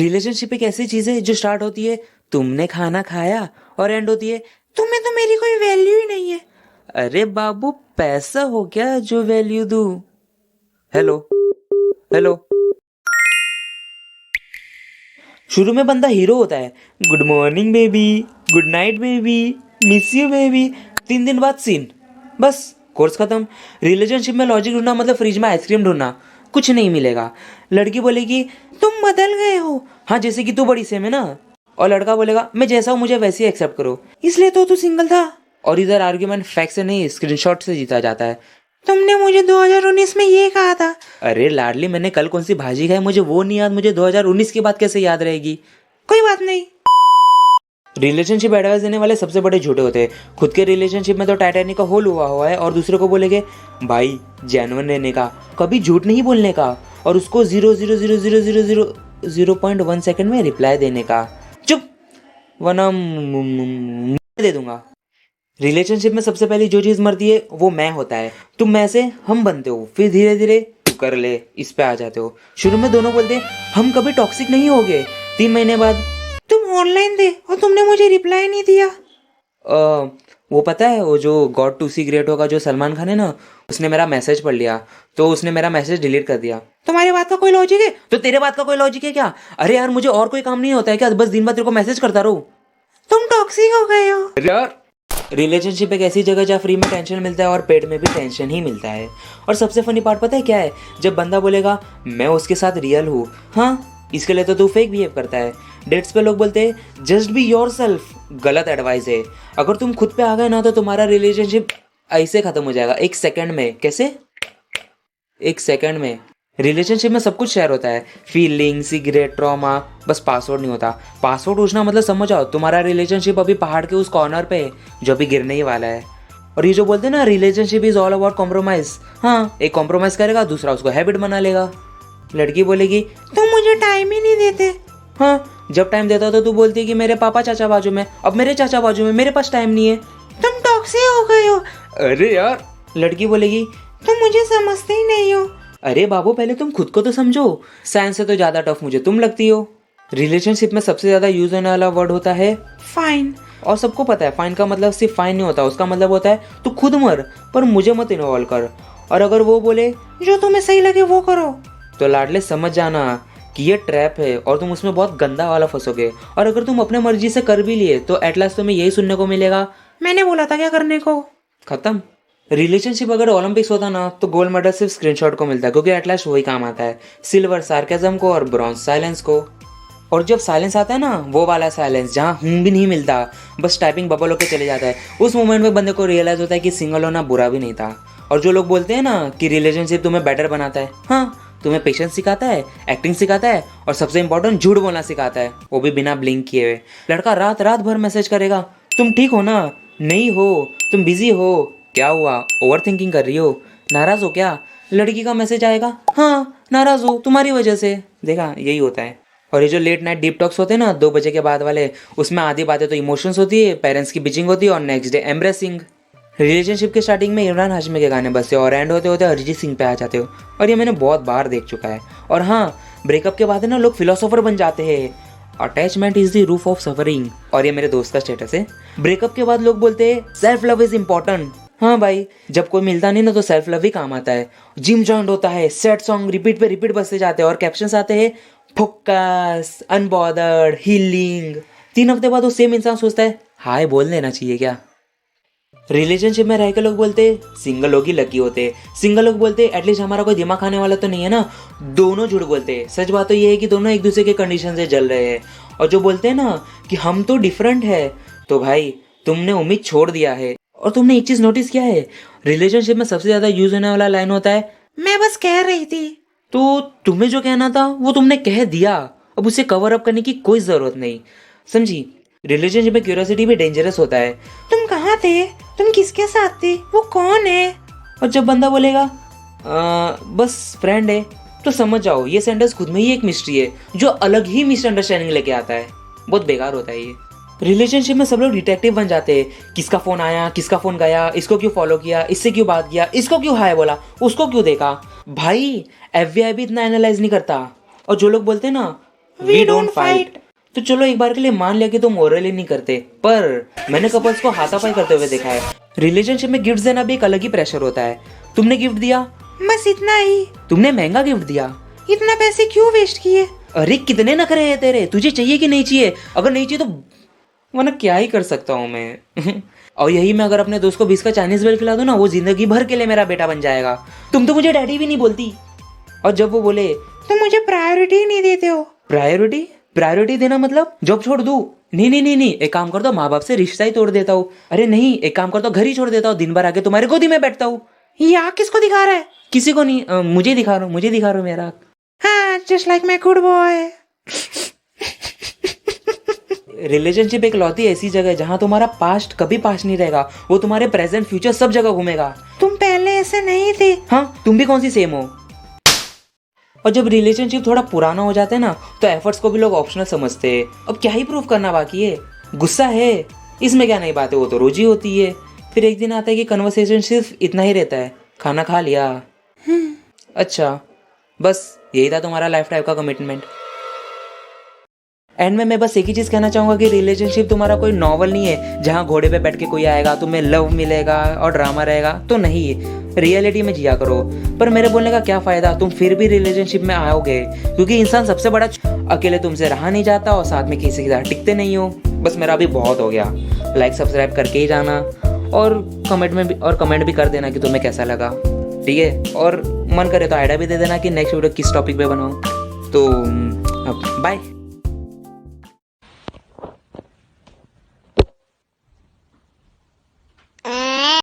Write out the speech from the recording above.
Relationship एक ऐसी चीज है जो स्टार्ट होती है तुमने खाना खाया और एंड होती है तुम्हें तो मेरी कोई वैल्यू ही नहीं है। अरे बाबू पैसा हो क्या जो वैल्यू दूं। Hello hello. शुरू में बंदा हीरो होता है, good morning baby, good night baby, miss you baby. 3 दिन बाद सीन, बस कोर्स खत्म। रिलेशनशिप में लॉजिक ढूंढना मतलब फ्रिज में आइसक्रीम ढूंढना, कुछ नहीं मिलेगा। लड़की बोलेगी तुम बदल गए हो, हाँ जैसे कि तू बड़ी सेम है ना। और लड़का बोलेगा मैं जैसा हूँ मुझे वैसे ही एक्सेप्ट करो, इसलिए तो तू सिंगल था। और इधर आर्ग्यूमेंट फैक्ट से नहीं स्क्रीनशॉट से जीता जाता है। तुमने मुझे 2019 में ये कहा था। अरे लाडली मैंने कल कौन सी भाजी खाई मुझे वो नहीं याद, मुझे 2019 की बात कैसे याद रहेगी। कोई बात नहीं। रिलेशनशिप एडवाइस देने वाले सबसे बड़े झूठे होते हैं। खुद के रिलेशनशिप में तो टाइटैनिक का होल हुआ है और दूसरे को बोलेंगे भाई जेन्युइन रहने का, कभी झूठ नहीं बोलने का, और उसको 0.1 सेकंड में रिप्लाई देने का। चुप वरना दे दूंगा। रिलेशनशिप में सबसे पहले जो चीज मरती है वो मैं होता है। तुम मैं से हम बनते हो, फिर धीरे धीरे कर ले इस पे आ जाते हो। शुरू में दोनों बोलते हैं हम कभी टॉक्सिक नहीं होंगे। 3 महीने बाद तुम ऑनलाइन थे और तुमने मुझे रिप्लाई नहीं दिया। वो पता है वो जो गॉड टू सी ग्रेट होगा जो सलमान खान है ना, उसने मेरा मैसेज पढ़ लिया तो उसने मेरा मैसेज डिलीट कर दिया। तुम्हारी बात का कोई लॉजिक है तो तेरे बात का कोई लॉजिक है क्या। अरे यार मुझे और कोई काम नहीं होता है क्या, बस दिन भर तेरे को मैसेज करता रहूं। तुम टॉक्सिक हो गए हो यार। रिलेशनशिप एक ऐसी जगह जहाँ फ्री में टेंशन मिलता है और पेड में भी टेंशन ही मिलता है। और सबसे फनी पार्ट पता है क्या है, जब बंदा बोलेगा मैं उसके साथ रियल हूँ, हाँ इसके लिए तो तू फेक बिहेव करता है। डेट्स पे लोग बोलते हैं जस्ट बी योरसेल्फ, गलत एडवाइस है। अगर तुम खुद पे आ गए ना तो तुम्हारा रिलेशनशिप ऐसे खत्म हो जाएगा 1 सेकंड में। कैसे 1 सेकंड में। रिलेशनशिप में सब कुछ शेयर होता है, फीलिंग, सिगरेट, ट्रॉमा, बस पासवर्ड नहीं होता। पासवर्ड पूछना मतलब समझ आओ तुम्हारा रिलेशनशिप अभी पहाड़ के उस कॉर्नर पे है जो अभी गिरने ही वाला है। और ये जो बोलते हैं ना relationship is all about compromise, हाँ एक कॉम्प्रोमाइज करेगा दूसरा उसको हैबिट बना लेगा। लड़की बोलेगी तुम मुझे टाइम ही नहीं देते, हाँ जब टाइम देता तो तू बोलती कि मेरे पापा चाचा बाजू में, अब मेरे चाचा बाजू में, मेरे पास टाइम नहीं है। तुम टॉक्सिक हो गए हो। अरे यार। लड़की बोलेगी तुम मुझे समझते ही नहीं हो। अरे बाबू पहले तुम खुद को तो समझो, साइंस से तो ज्यादा टफ मुझे तुम लगती हो। रिलेशनशिप में सबसे ज्यादा यूज होने वाला वर्ड होता है फाइन। और सबको पता है फाइन का मतलब सिर्फ फाइन नहीं होता, उसका मतलब होता है तू खुद मर पर मुझे मत इन्वॉल्व कर। और अगर वो बोले जो तुम्हें सही लगे वो करो तो लाडले समझ जाना कि ये ट्रैप है और तुम उसमें बहुत गंदा वाला फंसोगे। और अगर तुम अपने मर्जी से कर भी लिए तो एट लास्ट तुम्हें यही सुनने को मिलेगा मैंने बोला था क्या करने को। खत्म। रिलेशनशिप अगर ओलंपिक्स होता ना तो गोल्ड मेडल सिर्फ स्क्रीनशॉट को मिलता है, क्योंकि एट लास्ट वही काम आता है, सिल्वर सार्केज्म को और ब्रॉन्ज साइलेंस को। और जब साइलेंस आता है ना वो वाला साइलेंस जहाँ भी नहीं मिलता, बस टाइपिंग बबल होकर चले जाता है, उस मोमेंट में बंदे को रियलाइज होता है कि सिंगल होना बुरा भी नहीं था। और जो लोग बोलते हैं ना कि रिलेशनशिप तुम्हें बेटर बनाता है, हाँ तुम्हें पेशेंस सिखाता है, एक्टिंग सिखाता है और सबसे इंपॉर्टेंट झूठ बोलना सिखाता है, वो भी बिना ब्लिंक किए हुए। लड़का रात रात भर मैसेज करेगा तुम ठीक हो ना, नहीं हो, तुम बिजी हो, क्या हुआ, ओवर थिंकिंग कर रही हो, नाराज हो क्या। लड़की का मैसेज आएगा हाँ नाराज हो तुम्हारी वजह से। देखा यही होता है। और ये जो लेट नाइट डीप टॉक्स होते हैं ना 2 बजे के बाद वाले, उसमें आधी बातें तो इमोशंस होती है, पेरेंट्स की बिचिंग होती है और नेक्स्ट डे एम्ब्रेसिंग। रिलेशनशिप के स्टार्टिंग में इमरान हाशमी के गाने बजते और एंड होते होते अरिजीत सिंह पे आ जाते हो, और ये मैंने बहुत बार देख चुका है। और हाँ ब्रेकअप के बाद है ना लोग फिलोसोफर बन जाते हैं, attachment is the roof of suffering, और ये मेरे दोस्त का स्टेटस है। ब्रेकअप के बाद लोग बोलते हैं सेल्फ लव इज इम्पोर्टेंट, हाँ भाई जब कोई मिलता नहीं ना तो सेल्फ लव ही काम आता है। जिम जॉइंट होता है, सैड सॉन्ग रिपीट पे रिपीट बजते जाते हैं और कैप्शंस आते हैं फोकस, अनबॉदर्ड, हीलिंग। 3 हफ्ते बाद वो सेम इंसान सोचता है हाय बोल देना चाहिए क्या। रिलेशनशिप में रह के लोग बोलते सिंगल लोग ही लकी होते, सिंगल लोग बोलते एटलीस्ट हमारा कोई दिमाग खाने वाला तो नहीं है ना। दोनों झूठ बोलते, सच बात तो ये है कि दोनों एक दूसरे के कंडीशन से जल रहे हैं। और जो बोलते हैं ना कि हम तो डिफरेंट है, तो भाई तुमने उम्मीद छोड़ दिया है। और तुमने एक चीज नोटिस किया है, रिलेशनशिप में सबसे ज्यादा यूज होने वाला लाइन होता है मैं बस कह रही थी। तो तुम्हें जो कहना था वो तुमने कह दिया, अब उसे कवर अप करने की कोई जरूरत नहीं, समझी। रिलेशनशिप में क्यूरियोसिटी भी डेंजरस होता है। तुम कहाँ थे, तुम किसके साथ थे, वो कौन है। और जब बंदा बोलेगा बस फ्रेंड है, तो समझ जाओ ये सेंटेंस खुद में ही एक मिस्ट्री है जो अलग ही मिसअंडरस्टैंडिंग लेके आता है। बहुत बेकार होता है ये। रिलेशनशिप में सब लोग डिटेक्टिव बन जाते हैं, किसका फोन आया, किसका फोन गया, इसको क्यों फॉलो किया, इससे क्यों बात किया, इसको क्यों हाय बोला, उसको क्यों देखा। भाई FBI भी इतना एनालाइज नहीं करता। और जो लोग बोलते हैं ना वी डोंट फाइट। तो चलो एक बार के लिए मान लिया कि तुम ओरली नहीं करते, पर मैंने कपल्स को हाथापाई करते हुए देखा है। रिलेशनशिप में गिफ्ट देना भी एक अलग ही प्रेशर होता है। तुमने गिफ्ट दिया, बस इतना ही। तुमने महंगा गिफ्ट दिया, इतना पैसे क्यों वेस्ट किए? अरे कितने नखरे हैं तेरे, तुझे चाहिए कि नहीं चाहिए? अगर नहीं चाहिए तो वरना क्या ही कर सकता हूँ मैं। और यही मैं अगर अपने दोस्त को 20 का चाइनीज बेल खिला दूं ना, वो जिंदगी भर के लिए मेरा बेटा बन जाएगा। तुम तो मुझे डैडी भी नहीं बोलती, और जब वो बोले तुम मुझे प्रायोरिटी नहीं देते हो। प्रायोरिटी? प्रायोरिटी देना मतलब जॉब छोड़ दूं? नहीं नहीं नहीं नहीं, एक काम कर दो, माँ बाप से रिश्ता ही तोड़ देता हूँ। अरे नहीं, एक काम कर दो, घर ही छोड़ देता हूँ, दिन भर आके तुम्हारे गोदी में बैठता हूँ। ये आँख किसको दिखा रहा है? किसी को नहीं, मुझे दिखा रहा हूँ, मुझे दिखा रहा हूँ मेरा। हाँ, just like my good boy. Relationship एक लौती ऐसी जगह है जहाँ तुम्हारा पास्ट कभी पास्ट नहीं रहेगा, वो तुम्हारे प्रेजेंट फ्यूचर सब जगह घूमेगा। तुम पहले ऐसे नहीं थे। हाँ, तुम भी कौन सी सेम हो। और जब रिलेशनशिप थोड़ा पुराना हो जाता है ना, तो एफर्ट्स को भी लोग ऑप्शनल समझते हैं। अब क्या ही प्रूफ करना बाकी है, गुस्सा है, इसमें क्या नई बात है, वो तो रोज ही होती है। फिर एक दिन आता है कि कन्वर्सेशन सिर्फ इतना ही रहता है, खाना खा लिया। अच्छा, बस यही था तुम्हारा लाइफ टाइम का कमिटमेंट। एंड में मैं बस एक ही चीज़ कहना चाहूँगा कि रिलेशनशिप तुम्हारा कोई नॉवल नहीं है जहाँ घोड़े पे बैठ के कोई आएगा, तुम्हें लव मिलेगा और ड्रामा रहेगा। तो नहीं, रियलिटी में जिया करो। पर मेरे बोलने का क्या फ़ायदा, तुम फिर भी रिलेशनशिप में आओगे, क्योंकि इंसान सबसे बड़ा अकेले तुमसे रहा नहीं जाता और साथ में किसी के साथ टिकते नहीं हो। बस मेरा अभी बहुत हो गया। लाइक सब्सक्राइब करके ही जाना, और कमेंट भी कर देना कि तुम्हें कैसा लगा, ठीक है। और मन करे तो आइडिया भी दे देना कि नेक्स्ट वीडियो किस टॉपिक पे बनाऊँ। तो बाय।